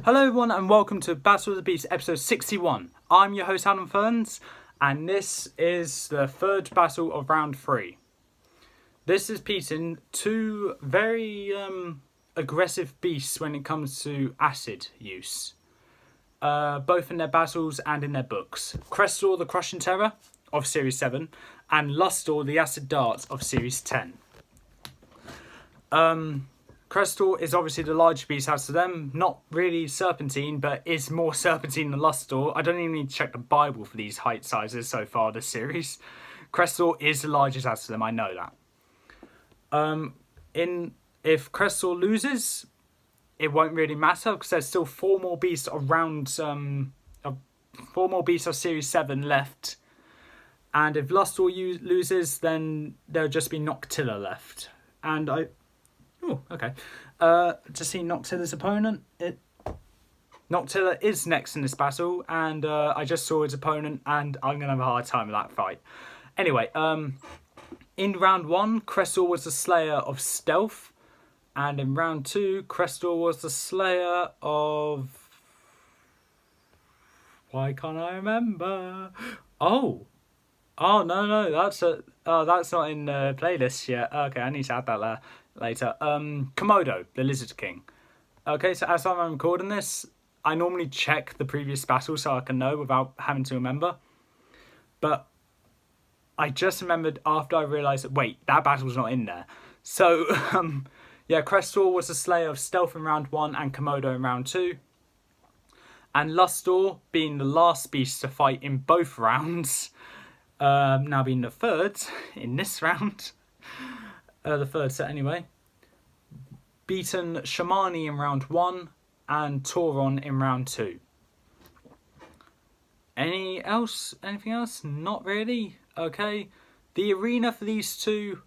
Hello everyone and welcome to Battle of the Beasts episode 61. I'm your host Adam Ferns and this is the third battle of round 3. This is beating two very aggressive beasts when it comes to acid use. Both in their battles and in their books. Krestor the Crushing Terror of Series 7 and Lustor the Acid Darts of Series 10. Krestor is obviously the larger beast out of them. Not really serpentine, but is more serpentine than Lustor. I don't even need to check the Bible for these height sizes so far this series. Krestor is the largest out of them, I know that. If Krestor loses, it won't really matter because there's still four more beasts of Series 7 left. And if Lustor loses, then there'll just be Noctilla left. And to see Noctilla's opponent. Noctilla is next in this battle, and I just saw his opponent, and I'm going to have a hard time with that fight. Anyway, in round 1, Krestor was the Slayer of Stealth, and in round 2, Krestor was the Slayer of... Why can't I remember? No, that's not in the playlist yet. Okay, I need to add that later. Komodo, the Lizard King. Okay, so as I'm recording this, I normally check the previous battle so I can know without having to remember. But I just remembered after I realised that, wait, that battle's not in there. So, Krestor was the Slayer of Stealth in round 1 and Komodo in round 2. And Lustor, being the last beast to fight in both rounds, now being the third in this round, the third set anyway, beaten Shamani in round 1 and Tauron in round 2. Anything else? Not really. Okay, the arena for these two,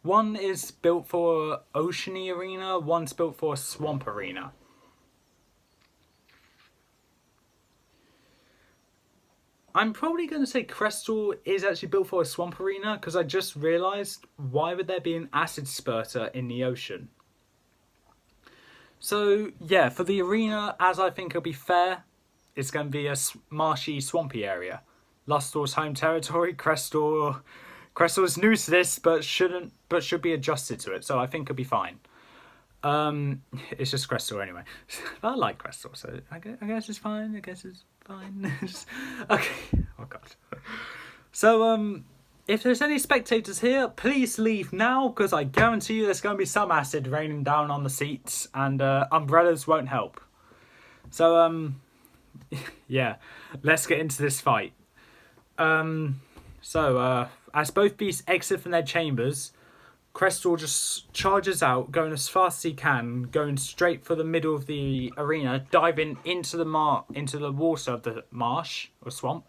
one is built for oceany arena, one's built for a swamp arena. I'm probably going to say Krestor is actually built for a swamp arena because I just realised, why would there be an acid spurter in the ocean? So yeah, for the arena, as I think it'll be fair, it's going to be a marshy, swampy area. Lustor's home territory. Krestor's new to this, but should be adjusted to it, so I think it'll be fine. It's just Krestor anyway. I like Krestor, so I guess it's fine. Okay. Oh god. So if there's any spectators here, please leave now because I guarantee you there's going to be some acid raining down on the seats, and umbrellas won't help. So yeah, let's get into this fight. As both beasts exit from their chambers, Krestor just charges out, going as fast as he can, going straight for the middle of the arena, diving into the water of the marsh or swamp,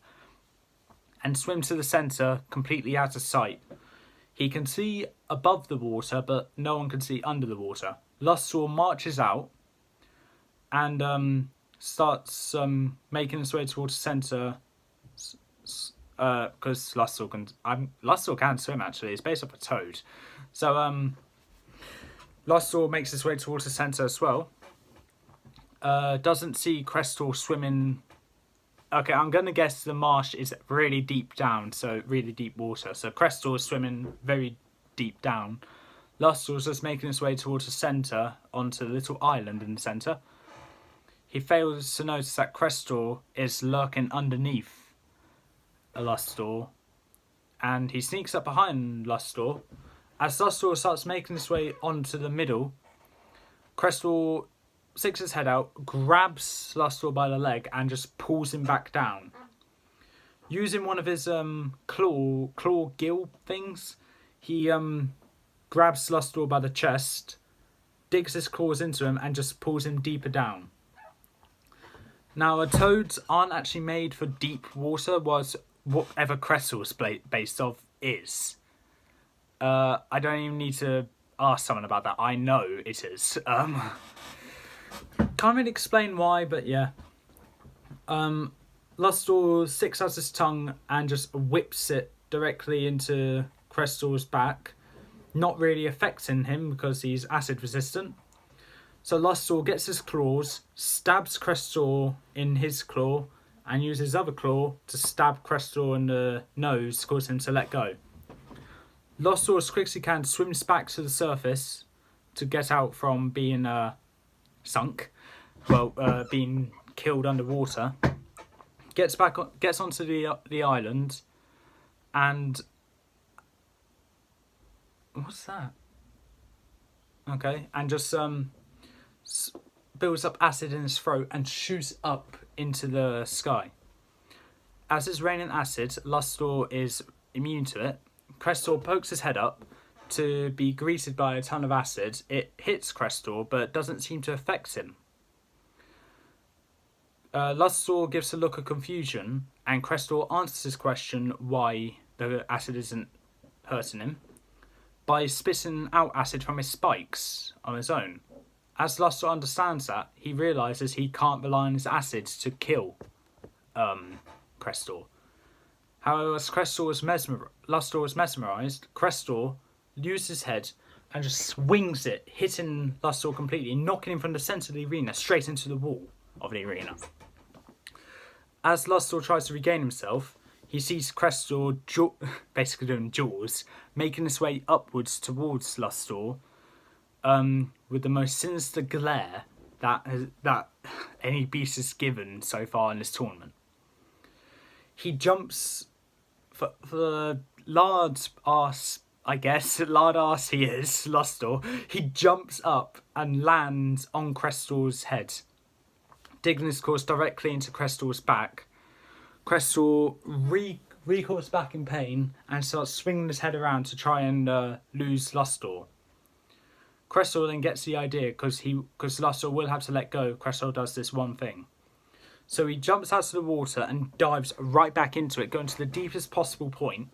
and swims to the centre, completely out of sight. He can see above the water, but no one can see under the water. Lustor marches out and starts making his way towards the centre. Because Lustor can swim actually. It's based off a toad. So Lustor makes his way towards the centre as well. Doesn't see Krestor swimming. Okay, I'm going to guess the marsh is really deep down, so really deep water. So Krestor is swimming very deep down. Lustor's just making his way towards the centre, onto the little island in the centre. He fails to notice that Krestor is lurking underneath Lustor, and he sneaks up behind Lustor. As Lustor starts making his way onto the middle, Krestor sticks his head out, grabs Lustor by the leg, and just pulls him back down. Using one of his claw gill things, he grabs Lustor by the chest, digs his claws into him, and just pulls him deeper down. Now, toads aren't actually made for deep water, whatever Krestor's based off is. I don't even need to ask someone about that. I know it is. Can't really explain why, but yeah. Lustor sticks out his tongue and just whips it directly into Krestor's back, not really affecting him because he's acid resistant. So Lustor gets his claws, stabs Krestor in his claw, and uses his other claw to stab Krestor in the nose, causing him to let go. Lustor, as quick as he can, swims back to the surface to get out from being sunk, being killed underwater. Gets onto the island, and what's that? Okay, and just builds up acid in his throat and shoots up into the sky. As it's raining acid, Lustor is immune to it. Krestor pokes his head up to be greeted by a ton of acid. It hits Krestor, but doesn't seem to affect him. Lustor gives a look of confusion, and Krestor answers his question why the acid isn't hurting him by spitting out acid from his spikes on his own. As Lustor understands that, he realises he can't rely on his acid to kill Krestor. However, as Lustor was mesmerised, Krestor uses his head and just swings it, hitting Lustor completely, knocking him from the centre of the arena straight into the wall of the arena. As Lustor tries to regain himself, he sees Krestor basically doing Jaws, making his way upwards towards Lustor with the most sinister glare that any beast has given so far in this tournament. He jumps for the lard ass he is, Lustor. He jumps up and lands on Krestor's head, digging his course directly into Krestor's back. Krestor recoils back in pain and starts swinging his head around to try and lose Lustor. Krestor then gets the idea, because Lustor will have to let go. Krestor does this one thing. So he jumps out of the water and dives right back into it, going to the deepest possible point.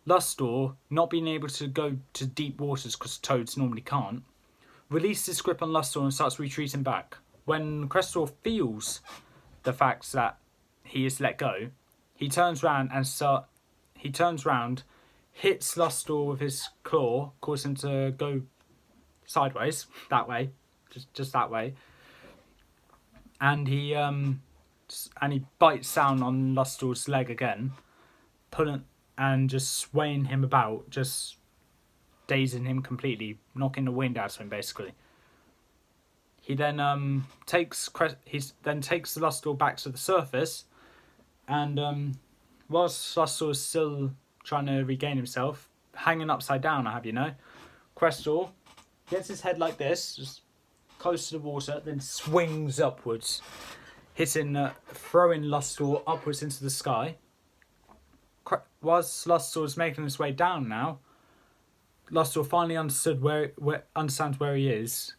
Lustor, not being able to go to deep waters because toads normally can't, releases his grip on Lustor and starts retreating back. When Krestor feels the fact that he is let go, he turns round, hits Lustor with his claw, causing him to go sideways, that way, just that way. And he bites down on Lustor's leg again, pulling and just swaying him about, just dazing him completely, knocking the wind out of him basically. He then takes the Lustor back to the surface, and whilst Lustor is still trying to regain himself, hanging upside down, Krestor gets his head like this, just close to the water, then swings upwards, throwing Lustor upwards into the sky. Whilst Lustor is making his way down now, Lustor finally understands where he is.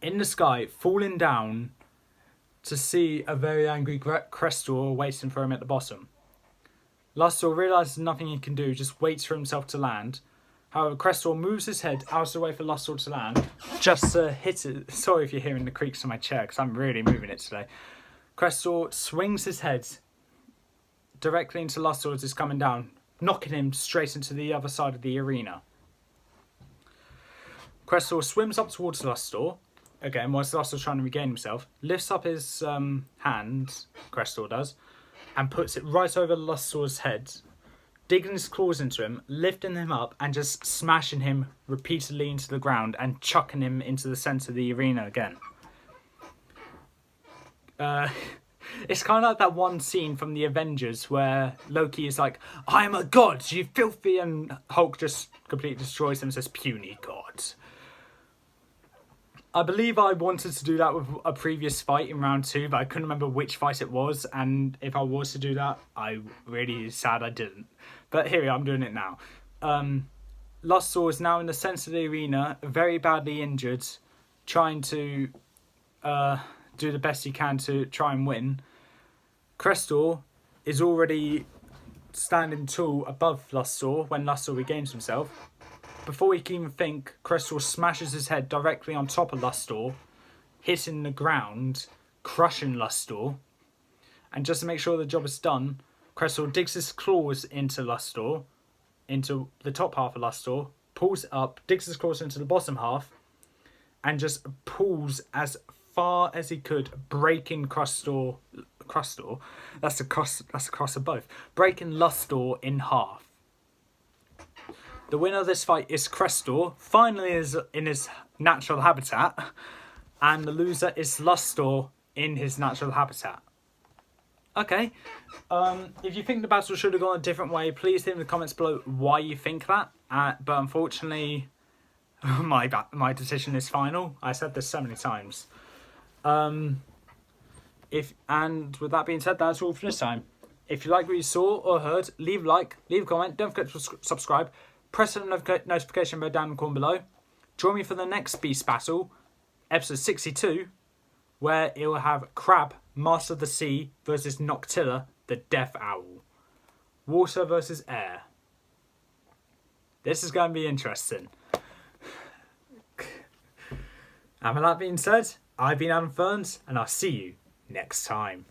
In the sky, falling down to see a very angry Krestor waiting for him at the bottom. Lustor realises nothing he can do, just waits for himself to land. However, Krestor moves his head out of the way for Lustor to land, just to hit it. Sorry if you're hearing the creaks of my chair, because I'm really moving it today. Krestor swings his head directly into Lustor as he's coming down, knocking him straight into the other side of the arena. Krestor swims up towards Lustor, again, whilst Lustor's trying to regain himself, lifts up his hand, Krestor does, and puts it right over Lustor's head, digging his claws into him, lifting him up, and just smashing him repeatedly into the ground and chucking him into the centre of the arena again. It's kind of like that one scene from the Avengers where Loki is like, "I am a god, you filthy," and Hulk just completely destroys him and says, "Puny god." I believe I wanted to do that with a previous fight in round 2, but I couldn't remember which fight it was, and if I was to do that, I'm really sad I didn't. But here we are, I'm doing it now. Lustor is now in the centre of the arena, very badly injured, trying to do the best he can to try and win. Krestor is already standing tall above Lustor when Lustor regains himself. Before he can even think, Krestor smashes his head directly on top of Lustor, hitting the ground, crushing Lustor. And just to make sure the job is done, Krestor digs his claws into Lustor, into the top half of Lustor, pulls it up, digs his claws into the bottom half, and just pulls as far as he could, breaking Krestor. That's the cross of both. Breaking Lustor in half. The winner of this fight is Krestor, finally is in his natural habitat, and the loser is Lustor in his natural habitat. Okay, if you think the battle should have gone a different way, please leave in the comments below why you think that. But unfortunately, my decision is final. I said this so many times. And with that being said, that's all for this time. If you like what you saw or heard, leave a like, leave a comment, don't forget to subscribe, press the notification bell down in the corner below. Join me for the next Beast Battle, episode 62, where it will have Crab, Master of the Sea, versus Noctilla, the Death Owl. Water versus air. This is going to be interesting. And with that being said, I've been Adam Ferns, and I'll see you next time.